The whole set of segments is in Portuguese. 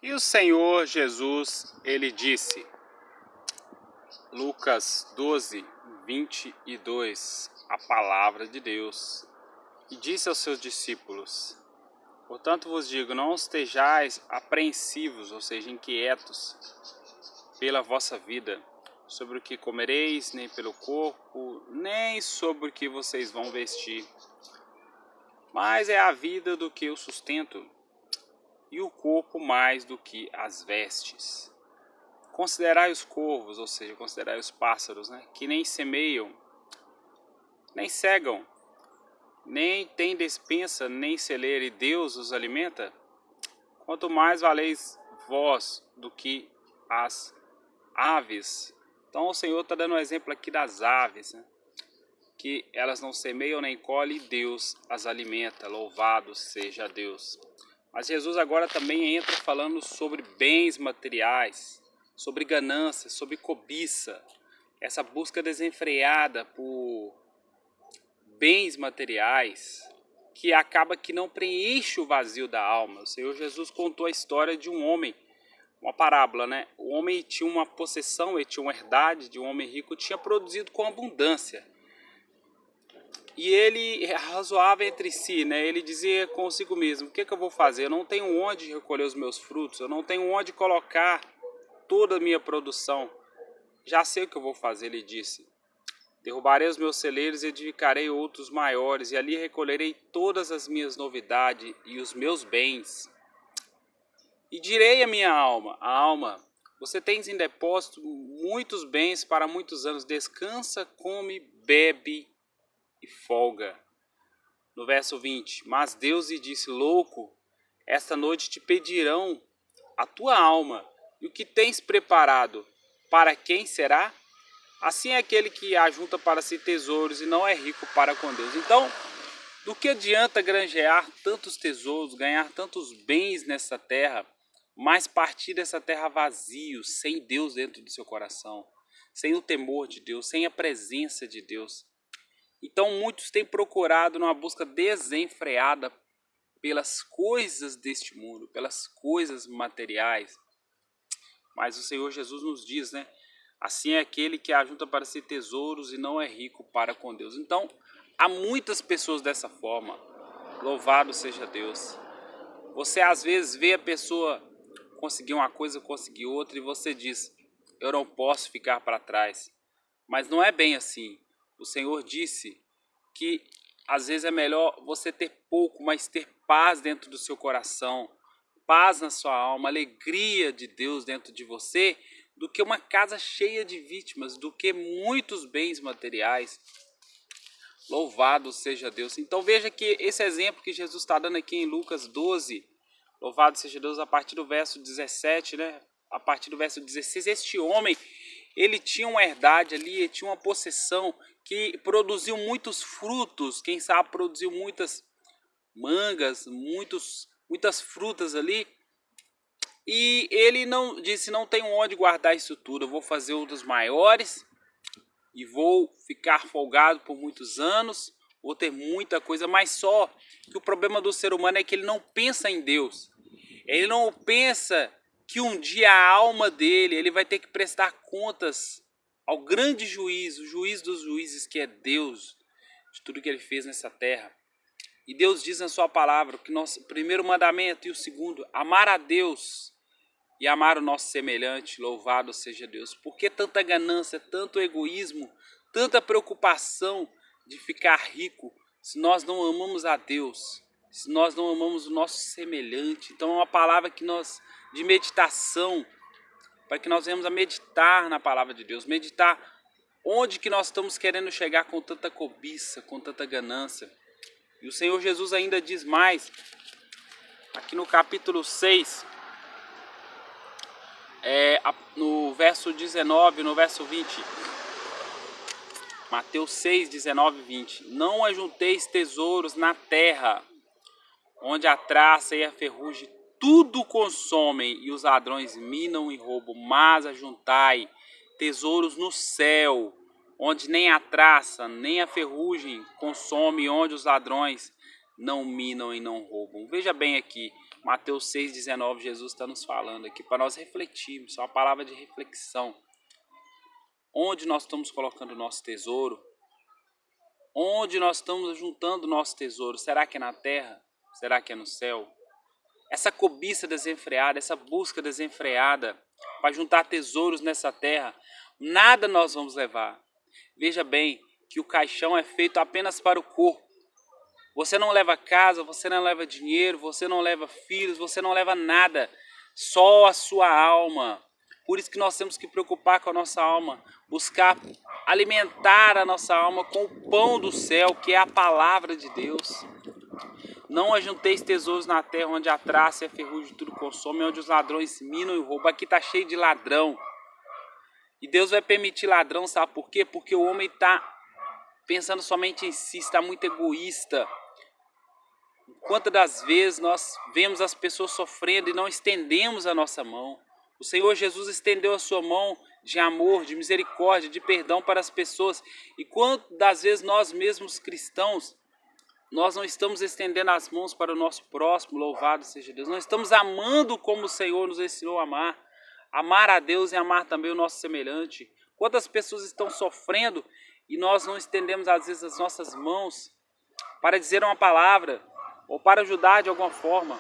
E o Senhor Jesus, ele disse, Lucas 12, 22, a palavra de Deus, e disse aos seus discípulos: portanto vos digo, não estejais apreensivos, ou seja, inquietos, pela vossa vida, sobre o que comereis, nem pelo corpo, nem sobre o que vocês vão vestir. Mas é a vida do que o sustento, e o corpo mais do que as vestes. Considerai os corvos, ou seja, considerai os pássaros, que nem semeiam, nem cegam, nem têm despensa, nem celeira, e Deus os alimenta. Quanto mais valeis vós do que as aves. Então o Senhor está dando um exemplo aqui das aves, que elas não semeiam nem colhem, e Deus as alimenta. Louvado seja Deus. Mas Jesus agora também entra falando sobre bens materiais, sobre ganância, sobre cobiça, essa busca desenfreada por bens materiais, que acaba que não preenche o vazio da alma. O Senhor Jesus contou a história de um homem, uma parábola, O homem tinha uma possessão, ele tinha uma herdade de um homem rico, tinha produzido com abundância. E ele razoava entre si, Ele dizia consigo mesmo: o que eu vou fazer? Eu não tenho onde recolher os meus frutos, eu não tenho onde colocar toda a minha produção. Já sei o que eu vou fazer, ele disse. Derrubarei os meus celeiros e edificarei outros maiores, e ali recolherei todas as minhas novidades e os meus bens. E direi à minha alma, você tens em depósito muitos bens para muitos anos, descansa, come, bebe e folga. No verso 20, mas Deus lhe disse: louco, esta noite te pedirão a tua alma, e o que tens preparado, para quem será? Assim é aquele que ajunta para si tesouros e não é rico para com Deus. Então, do que adianta granjear tantos tesouros, ganhar tantos bens nessa terra, mas partir dessa terra vazio, sem Deus dentro do seu coração, sem o temor de Deus, sem a presença de Deus? Então muitos têm procurado numa busca desenfreada pelas coisas deste mundo, pelas coisas materiais. Mas o Senhor Jesus nos diz, assim é aquele que ajunta para si tesouros e não é rico para com Deus. Então há muitas pessoas dessa forma. Louvado seja Deus. Você às vezes vê a pessoa conseguir uma coisa, conseguir outra, e você diz: eu não posso ficar para trás. Mas não é bem assim. O Senhor disse que às vezes é melhor você ter pouco, mas ter paz dentro do seu coração, paz na sua alma, alegria de Deus dentro de você, do que uma casa cheia de vítimas, do que muitos bens materiais. Louvado seja Deus. Então veja que esse exemplo que Jesus está dando aqui em Lucas 12, louvado seja Deus, a partir do verso 17, a partir do verso 16, este homem, ele tinha uma herdade ali, ele tinha uma possessão que produziu muitos frutos, quem sabe produziu muitas mangas, muitas frutas ali. E ele não disse: não tenho onde guardar isso tudo, eu vou fazer outros maiores e vou ficar folgado por muitos anos, vou ter muita coisa. Mas só que o problema do ser humano é que ele não pensa em Deus. Ele não pensa que um dia a alma dele, ele vai ter que prestar contas ao grande juiz, o juiz dos juízes, que é Deus, de tudo que ele fez nessa terra. E Deus diz na sua palavra que nosso primeiro mandamento e o segundo, amar a Deus e amar o nosso semelhante. Louvado seja Deus. Por que tanta ganância, tanto egoísmo, tanta preocupação de ficar rico, se nós não amamos a Deus, se nós não amamos o nosso semelhante? Então é uma palavra que nós, de meditação, para que nós venhamos a meditar na palavra de Deus, meditar onde que nós estamos querendo chegar com tanta cobiça, com tanta ganância. E o Senhor Jesus ainda diz mais, aqui no capítulo 6, no verso 19, no verso 20, Mateus 6, 19 e 20. Não ajunteis tesouros na terra, onde a traça e a ferrugem tudo consomem, e os ladrões minam e roubam, mas ajuntai tesouros no céu, onde nem a traça, nem a ferrugem consome, onde os ladrões não minam e não roubam. Veja bem aqui, Mateus 6,19, Jesus está nos falando aqui para nós refletirmos, é uma palavra de reflexão. Onde nós estamos colocando o nosso tesouro? Onde nós estamos juntando o nosso tesouro? Será que é na terra? Será que é no céu? Essa cobiça desenfreada, essa busca desenfreada para juntar tesouros nessa terra, nada nós vamos levar. Veja bem que o caixão é feito apenas para o corpo. Você não leva casa, você não leva dinheiro, você não leva filhos, você não leva nada. Só a sua alma. Por isso que nós temos que preocupar com a nossa alma. Buscar alimentar a nossa alma com o pão do céu, que é a palavra de Deus. Não ajunteis tesouros na terra, onde a traça e a ferrugem tudo consomem, onde os ladrões minam e roubam. Aqui está cheio de ladrão. E Deus vai permitir ladrão, sabe por quê? Porque o homem está pensando somente em si, está muito egoísta. Quantas das vezes nós vemos as pessoas sofrendo e não estendemos a nossa mão. O Senhor Jesus estendeu a sua mão de amor, de misericórdia, de perdão para as pessoas. E quantas das vezes nós mesmos cristãos, nós não estamos estendendo as mãos para o nosso próximo, louvado seja Deus. Nós estamos amando como o Senhor nos ensinou a amar. Amar a Deus e amar também o nosso semelhante. Quantas pessoas estão sofrendo e nós não estendemos às vezes as nossas mãos para dizer uma palavra ou para ajudar de alguma forma.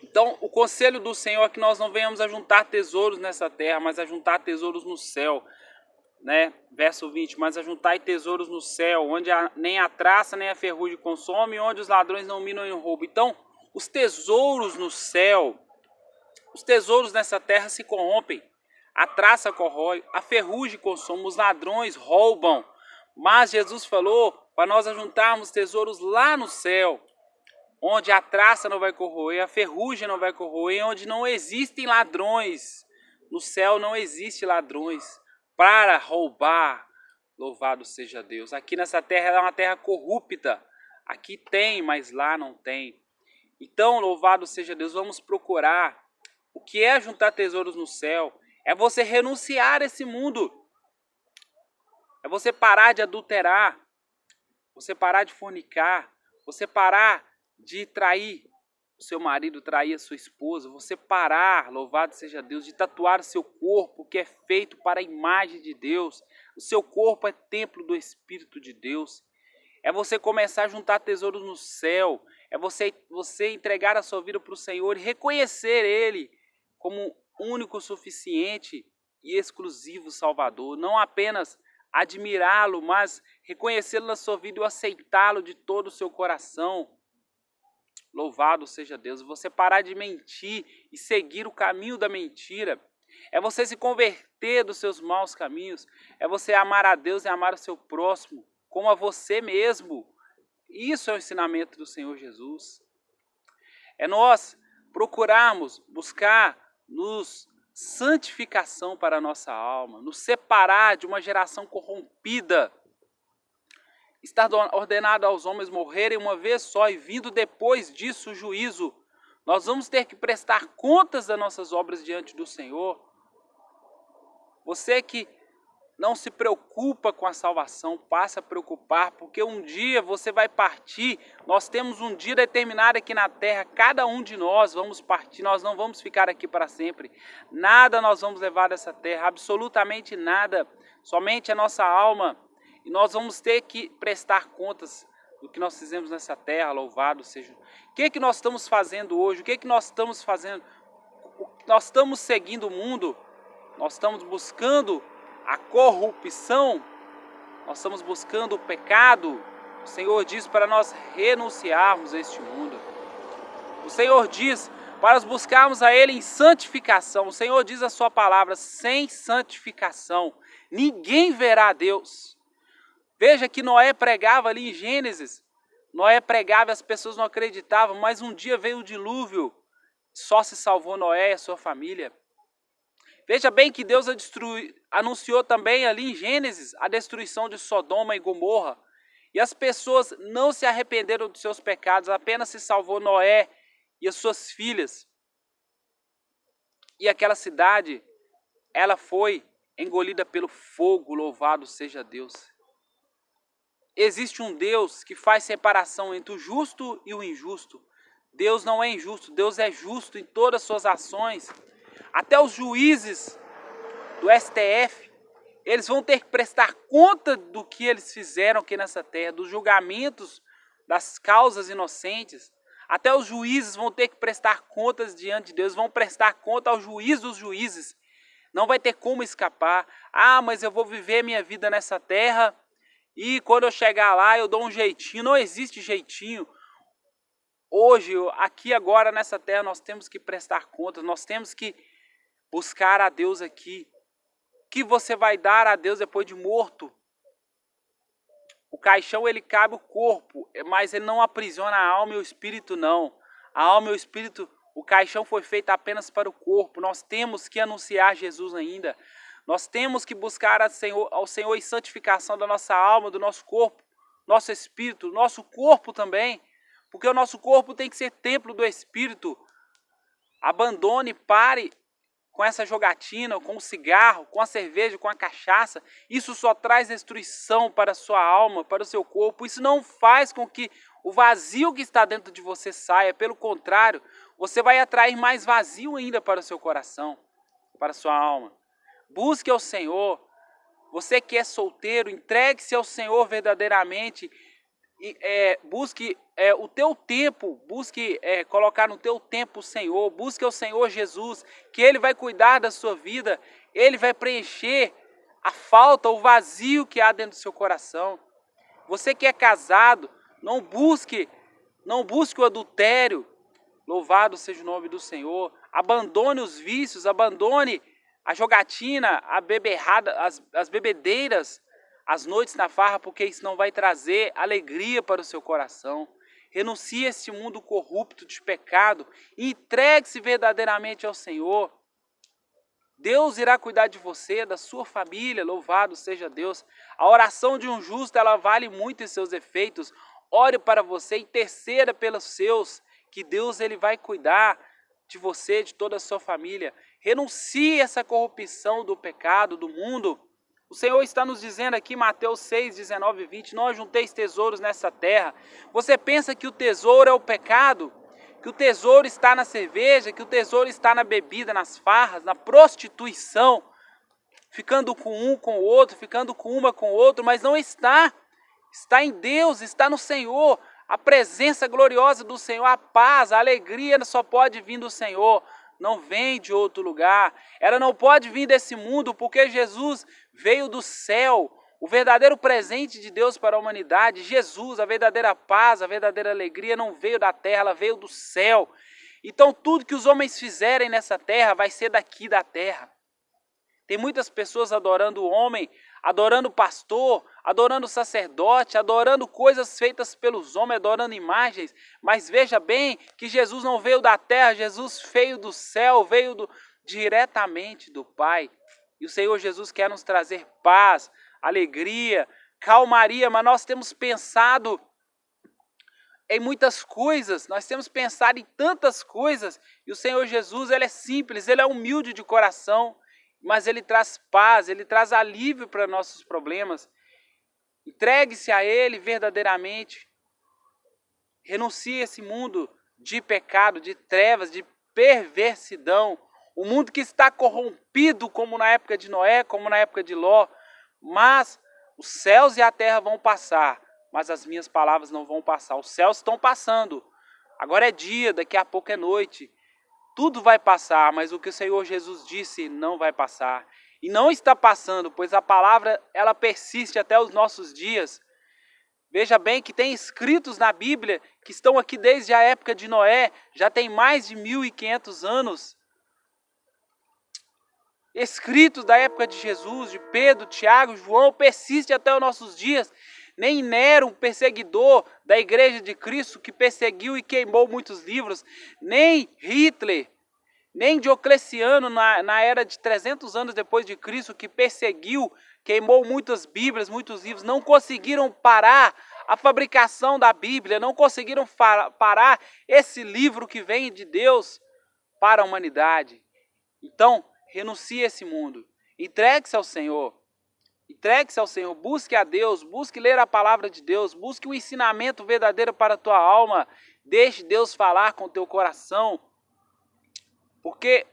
Então, o conselho do Senhor é que nós não venhamos a juntar tesouros nessa terra, mas a juntar tesouros no céu. Né? Verso 20, mas ajuntai tesouros no céu, onde nem a traça nem a ferrugem consome, onde os ladrões não minam e roubam. Então, os tesouros no céu, os tesouros nessa terra se corrompem, a traça corrói, a ferrugem consome, os ladrões roubam. Mas Jesus falou para nós ajuntarmos tesouros lá no céu, onde a traça não vai corroer, a ferrugem não vai corroer, onde não existem ladrões. No céu não existe ladrões para roubar, louvado seja Deus. Aqui nessa terra é uma terra corrupta, aqui tem, mas lá não tem. Então, louvado seja Deus, vamos procurar. O que é juntar tesouros no céu? É você renunciar a esse mundo. É você parar de adulterar, você parar de fornicar, você parar de trair o seu marido, trair a sua esposa, você parar, louvado seja Deus, de tatuar o seu corpo, que é feito para a imagem de Deus. O seu corpo é templo do Espírito de Deus. É você começar a juntar tesouros no céu. É você entregar a sua vida para o Senhor e reconhecer Ele como único, suficiente e exclusivo Salvador. Não apenas admirá-lo, mas reconhecê-lo na sua vida e aceitá-lo de todo o seu coração. Louvado seja Deus. Você parar de mentir e seguir o caminho da mentira. É você se converter dos seus maus caminhos. É você amar a Deus e amar o seu próximo como a você mesmo. Isso é o ensinamento do Senhor Jesus. É nós procurarmos, buscar nos santificação para a nossa alma, nos separar de uma geração corrompida. Está ordenado aos homens morrerem uma vez só e vindo depois disso o juízo. Nós vamos ter que prestar contas das nossas obras diante do Senhor. Você que não se preocupa com a salvação, passa a preocupar, porque um dia você vai partir. Nós temos um dia determinado aqui na terra, cada um de nós vamos partir, nós não vamos ficar aqui para sempre. Nada nós vamos levar dessa terra, absolutamente nada, somente a nossa alma. E nós vamos ter que prestar contas do que nós fizemos nessa terra, louvado seja. O que nós estamos fazendo hoje? O que nós estamos fazendo? Nós estamos seguindo o mundo? Nós estamos buscando a corrupção? Nós estamos buscando o pecado? O Senhor diz para nós renunciarmos a este mundo. O Senhor diz para nós buscarmos a Ele em santificação. O Senhor diz a sua palavra, sem santificação ninguém verá a Deus. Veja que Noé pregava ali em Gênesis. Noé pregava e as pessoas não acreditavam, mas um dia veio o dilúvio. Só se salvou Noé e a sua família. Veja bem que Deus anunciou também ali em Gênesis a destruição de Sodoma e Gomorra. E as pessoas não se arrependeram dos seus pecados, apenas se salvou Noé e as suas filhas. E aquela cidade, ela foi engolida pelo fogo, louvado seja Deus. Existe um Deus que faz separação entre o justo e o injusto. Deus não é injusto, Deus é justo em todas as suas ações. Até os juízes do STF, eles vão ter que prestar conta do que eles fizeram aqui nessa terra, dos julgamentos das causas inocentes. Até os juízes vão ter que prestar contas diante de Deus, vão prestar conta ao juiz dos juízes. Não vai ter como escapar. Ah, mas eu vou viver minha vida nessa terra e quando eu chegar lá eu dou um jeitinho. Não existe jeitinho. Hoje, aqui agora nessa terra, nós temos que prestar contas, nós temos que buscar a Deus aqui. O que você vai dar a Deus depois de morto? O caixão, ele cabe o corpo, mas ele não aprisiona a alma e o espírito, não. A alma e o espírito, o caixão foi feito apenas para o corpo. Nós temos que anunciar Jesus ainda. Nós temos que buscar ao Senhor em santificação da nossa alma, do nosso corpo, nosso espírito, nosso corpo também. Porque o nosso corpo tem que ser templo do Espírito. Abandone, pare com essa jogatina, com o cigarro, com a cerveja, com a cachaça. Isso só traz destruição para a sua alma, para o seu corpo. Isso não faz com que o vazio que está dentro de você saia. Pelo contrário, você vai atrair mais vazio ainda para o seu coração, para a sua alma. Busque ao Senhor. Você que é solteiro, entregue-se ao Senhor verdadeiramente. Busque o teu tempo, busque colocar no teu tempo o Senhor, busque o Senhor Jesus, que Ele vai cuidar da sua vida, Ele vai preencher a falta, o vazio que há dentro do seu coração. Você que é casado, não busque o adultério, louvado seja o nome do Senhor, abandone os vícios, abandone a jogatina, a beberrada, as bebedeiras, as noites na farra, porque isso não vai trazer alegria para o seu coração. Renuncie a esse mundo corrupto de pecado e entregue-se verdadeiramente ao Senhor. Deus irá cuidar de você, da sua família, louvado seja Deus. A oração de um justo, ela vale muito em seus efeitos. Ore para você, interceda pelos seus, que Deus ele vai cuidar de você, de toda a sua família. Renuncie a essa corrupção do pecado, do mundo. O Senhor está nos dizendo aqui, Mateus 6, 19 e 20, não ajunteis tesouros nessa terra. Você pensa que o tesouro é o pecado? Que o tesouro está na cerveja, que o tesouro está na bebida, nas farras, na prostituição, ficando com um com o outro, ficando com uma com o outro, mas não está. Está em Deus, está no Senhor. A presença gloriosa do Senhor, a paz, a alegria só pode vir do Senhor. Não vem de outro lugar, ela não pode vir desse mundo, porque Jesus veio do céu, o verdadeiro presente de Deus para a humanidade. Jesus, a verdadeira paz, a verdadeira alegria não veio da terra, ela veio do céu. Então tudo que os homens fizerem nessa terra vai ser daqui da terra. Tem muitas pessoas adorando o homem, adorando o pastor, adorando o sacerdote, adorando coisas feitas pelos homens, adorando imagens. Mas veja bem que Jesus não veio da terra, Jesus veio do céu, veio diretamente do Pai. E o Senhor Jesus quer nos trazer paz, alegria, calmaria, mas nós temos pensado em muitas coisas, nós temos pensado em tantas coisas. E o Senhor Jesus, ele é simples, ele é humilde de coração. Mas ele traz paz, ele traz alívio para nossos problemas. Entregue-se a ele verdadeiramente. Renuncie a esse mundo de pecado, de trevas, de perversidão. O mundo que está corrompido como na época de Noé, como na época de Ló. Mas os céus e a terra vão passar, mas as minhas palavras não vão passar. Os céus estão passando. Agora é dia, daqui a pouco é noite. Tudo vai passar, mas o que o Senhor Jesus disse não vai passar. E não está passando, pois a palavra ela persiste até os nossos dias. Veja bem que tem escritos na Bíblia que estão aqui desde a época de Noé, já tem mais de 1500 anos. Escritos da época de Jesus, de Pedro, Tiago, João, persiste até os nossos dias. Nem Nero, um perseguidor da igreja de Cristo, que perseguiu e queimou muitos livros, nem Hitler, nem Diocleciano, na era de 300 anos depois de Cristo, que perseguiu, queimou muitas Bíblias, muitos livros, não conseguiram parar a fabricação da Bíblia, não conseguiram parar esse livro que vem de Deus para a humanidade. Então, renuncie a esse mundo, entregue-se ao Senhor. Entregue-se ao Senhor, busque a Deus, busque ler a palavra de Deus, busque o ensinamento verdadeiro para a tua alma. Deixe Deus falar com o teu coração. Porque,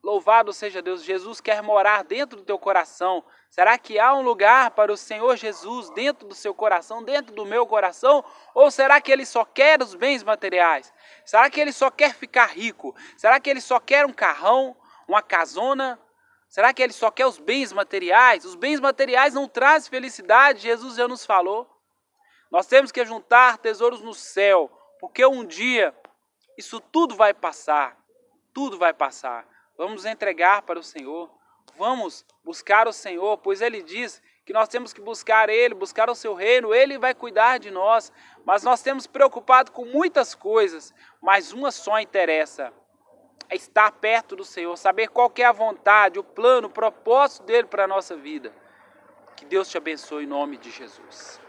louvado seja Deus, Jesus quer morar dentro do teu coração. Será que há um lugar para o Senhor Jesus dentro do seu coração, dentro do meu coração? Ou será que Ele só quer os bens materiais? Será que Ele só quer ficar rico? Será que Ele só quer um carrão, uma casona? Será que Ele só quer os bens materiais? Os bens materiais não trazem felicidade, Jesus já nos falou. Nós temos que juntar tesouros no céu, porque um dia isso tudo vai passar. Tudo vai passar. Vamos entregar para o Senhor. Vamos buscar o Senhor, pois Ele diz que nós temos que buscar Ele, buscar o seu reino. Ele vai cuidar de nós. Mas nós temos preocupado com muitas coisas, mas uma só interessa. É estar perto do Senhor, saber qual que é a vontade, o plano, o propósito dEle para a nossa vida. Que Deus te abençoe em nome de Jesus.